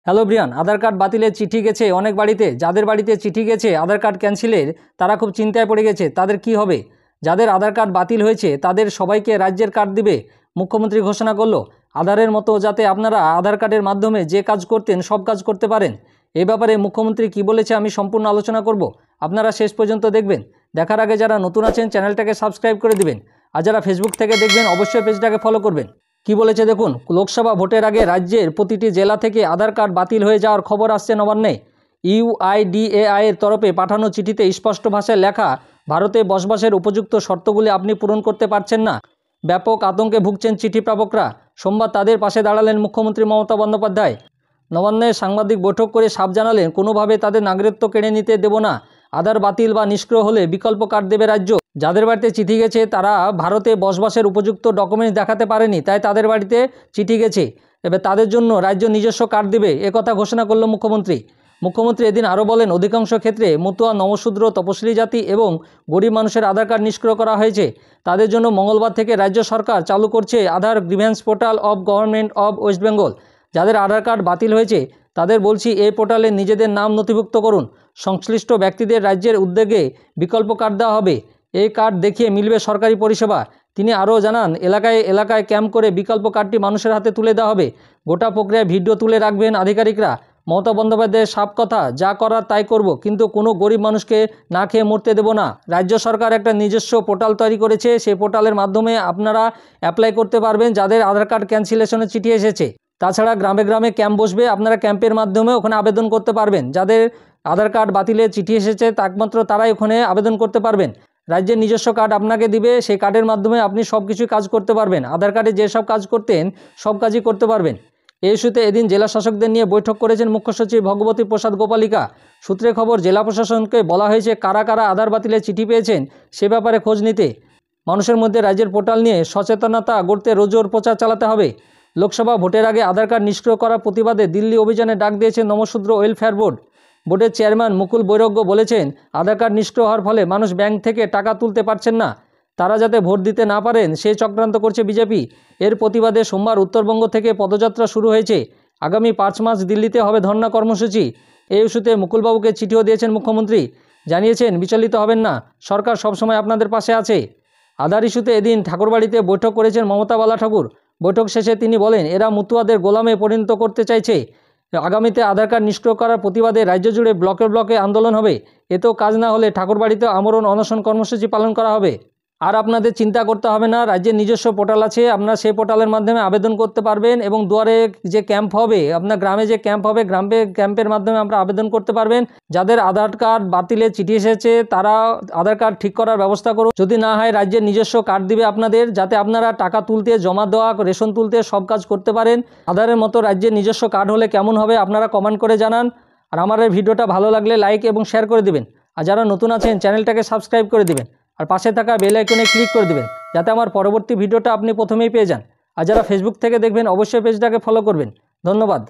Hello Brian, আধার card বাতিলের চিঠি গেছে অনেক বাড়িতে। যাদের বাড়িতে চিঠি গেছে আধার কার্ড ক্যান্সেলের, তারা খুব চিন্তায় পড়ে গেছে। তাদের কি হবে? যাদের আধার কার্ড বাতিল হয়েছে তাদের সবাইকে রাজ্যের কার্ড দিবে। মুখ্যমন্ত্রী ঘোষণা করলো আধারের মতো যাতে আপনারা আধার কার্ডের মাধ্যমে যে কাজ করতেন সব কাজ করতে পারেন। এই ব্যাপারে মুখ্যমন্ত্রী কি বলেছে আমি সম্পূর্ণ আলোচনা করব, আপনারা শেষ পর্যন্ত দেখবেন। দেখার আগে যারা নতুন আছেন চ্যানেলটাকে সাবস্ক্রাইব করে দিবেন, আর যারা ফেসবুক থেকে দেখবেন অবশ্যই পেজটাকে ফলো করবেন। কি বলেছে দেখুন, লোকসভা ভোটের আগে রাজ্যের প্রতিটি জেলা থেকে আধার কার্ড বাতিল হয়ে যাওয়ার খবর আসছে নবান্নে। ইউআইডিএআই এর তরফে পাঠানো চিঠিতে স্পষ্ট ভাষায় লেখা, ভারতে বসবাসের উপযুক্ত শর্তগুলি আপনি পূরণ করতে পারছেন না। ব্যাপক আতঙ্কে ভুগছেন চিঠি প্রাপকরা। সোমবার তাদের পাশে দাঁড়ালেন মুখ্যমন্ত্রী মমতা বন্দ্যোপাধ্যায়। নবান্নে সাংবাদিক বৈঠক করে সাফ জানালেন, কোনোভাবে তাদের নাগরিকত্ব কেড়ে নিতে দেব না। আধার বাতিল বা নিষ্ক্রিয় হলে বিকল্প কার্ড দেবে রাজ্য। যাদের বাড়িতে চিঠি গেছে তারা ভারতে বসবাসের উপযুক্ত ডকুমেন্টস দেখাতে পারেনি, তাই তাদের বাড়িতে চিঠি গেছে। এবার তাদের জন্য রাজ্য নিজস্ব কার্ড দেবে, একথা ঘোষণা করল মুখ্যমন্ত্রী। মুখ্যমন্ত্রী এদিন আরও বলেন, অধিকাংশ ক্ষেত্রে মতুয়া, নমশূদ্র, তপশিলি জাতি এবং গরিব মানুষের আধার কার্ড নিষ্ক্রিয় করা হয়েছে। তাদের জন্য মঙ্গলবার থেকে রাজ্য সরকার চালু করছে Aadhaar grievance portal of government of West Bengal. যাদের আধার কার্ড বাতিল হয়েছে তাদের বলছি, এই পোর্টালে নিজেদের নাম নথিভুক্ত করুন। সংশ্লিষ্ট ব্যক্তিদের রাজ্যের উদ্যোগে বিকল্প কার্ড দেওয়া হবে। এই কার্ড দেখিয়ে মিলবে সরকারি পরিষেবা। তিনি আরও জানান, এলাকায় এলাকায় ক্যাম্প করে বিকল্প কার্ডটি মানুষের হাতে তুলে দেওয়া হবে। গোটা প্রক্রিয়ায় ভিডিও তুলে রাখবেন আধিকারিকরা। মমতা বন্দ্যোপাধ্যায়ের সাফ কথা, যা করার তাই করব, কিন্তু কোনো গরিব মানুষকে না খেয়ে মরতে দেব না। রাজ্য সরকার একটা নিজস্ব পোর্টাল তৈরি করেছে, সেই পোর্টালের মাধ্যমে আপনারা অ্যাপ্লাই করতে পারবেন যাদের আধার কার্ড ক্যান্সেলেশনের চিঠি এসেছে। তাছাড়া গ্রামে গ্রামে ক্যাম্প বসবে, আপনারা ক্যাম্পের মাধ্যমে ওখানে আবেদন করতে পারবেন। যাদের আধার কার্ড বাতিলের চিঠি এসেছে একমাত্র তারাই ওখানে আবেদন করতে পারবেন। রাজ্যের নিজস্ব কার্ড আপনাকে দিবে, সেই কার্ডের মাধ্যমে আপনি সব কিছুই কাজ করতে পারবেন। আধার কার্ডে যেসব কাজ করতেন সব কাজই করতে পারবেন। এই ইস্যুতে এদিন জেলা শাসকদের নিয়ে বৈঠক করেছেন মুখ্য সচিব ভগবতী প্রসাদ গোপালিকা। সূত্রে খবর, জেলা প্রশাসনকে বলা হয়েছে কারা কারা আধার বাতিলের চিঠি পেয়েছেন সে ব্যাপারে খোঁজ নিতে। মানুষের মধ্যে রাজ্যের পোর্টাল নিয়ে সচেতনতা গড়তে রোজোর প্রচার চালাতে হবে। লোকসভা ভোটের আগে আধার কার্ড নিষ্ক্রিয় করার প্রতিবাদে দিল্লি অভিযানে ডাক দিয়েছে নমশূদ্র ওয়েলফেয়ার বোর্ড। বোর্ডের চেয়ারম্যান মুকুল বৈরাগ্য বলেছেন, আধার কার্ড নিষ্ক্রিয় হওয়ার ফলে মানুষ ব্যাংক থেকে টাকা তুলতে পারছেন না। তারা যাতে ভোট দিতে না পারেন সেই চক্রান্ত করছে বিজেপি। এর প্রতিবাদে সোমবার উত্তরবঙ্গ থেকে পদযাত্রা শুরু হয়েছে। আগামী 5 মার্চ দিল্লিতে হবে ধর্ণা কর্মসূচি। এই ইস্যুতে মুকুলবাবুকে চিঠিও দিয়েছেন মুখ্যমন্ত্রী। জানিয়েছেন, বিচলিত হবেন না, সরকার সবসময় আপনাদের পাশে আছে। আধার ইস্যুতে এদিন ঠাকুরবাড়িতে বৈঠক করেছেন মমতা বালা ঠাকুর। বৈঠক শেষে তিনি বলেন, এরা মতুয়াদের গোলামে পরিণত করতে চাইছে। আগামীতে আধার কার্ড নিষ্ক্রিয় করার প্রতিবাদে রাজ্য জুড়ে ব্লকে ব্লকে আন্দোলন হবে। এতেও কাজ না হলে ঠাকুরবাড়িতেও আমরণ অনশন কর্মসূচি পালন করা হবে। আর আপনাদের চিন্তা করতে হবে না, রাজ্যের নিজস্ব পোর্টাল আছে, আপনারা সেই পোর্টালের মাধ্যমে আবেদন করতে পারবেন এবং দুয়ারে যে ক্যাম্প হবে, আপনার গ্রামে যে ক্যাম্প হবে, ক্যাম্পের মাধ্যমে আপনারা আবেদন করতে পারবেন। যাদের আধার কার্ড বাতিলের চিঠি এসেছে তারা আধার কার্ড ঠিক করার ব্যবস্থা করুন। যদি না হয় রাজ্যের নিজস্ব কার্ড দিবে আপনাদের, যাতে আপনারা টাকা তুলতে, জমা দেওয়া, রেশন তুলতে সব কাজ করতে পারেন। আধারের মতো রাজ্যের নিজস্ব কার্ড হলে কেমন হবে আপনারা কমেন্ট করে জানান। আর আমার এই ভিডিওটা ভালো লাগলে লাইক এবং শেয়ার করে দিবেন। আর যারা নতুন আছেন চ্যানেলটাকে সাবস্ক্রাইব করে দিবেন, আর পাশে থাকা বেল আইকনে ক্লিক করে দিবেন, যাতে আমার পরবর্তী ভিডিওটা আপনি প্রথমেই পেয়ে যান। আর যারা ফেসবুক থেকে দেখবেন অবশ্যই পেজটাকে ফলো করবেন। ধন্যবাদ।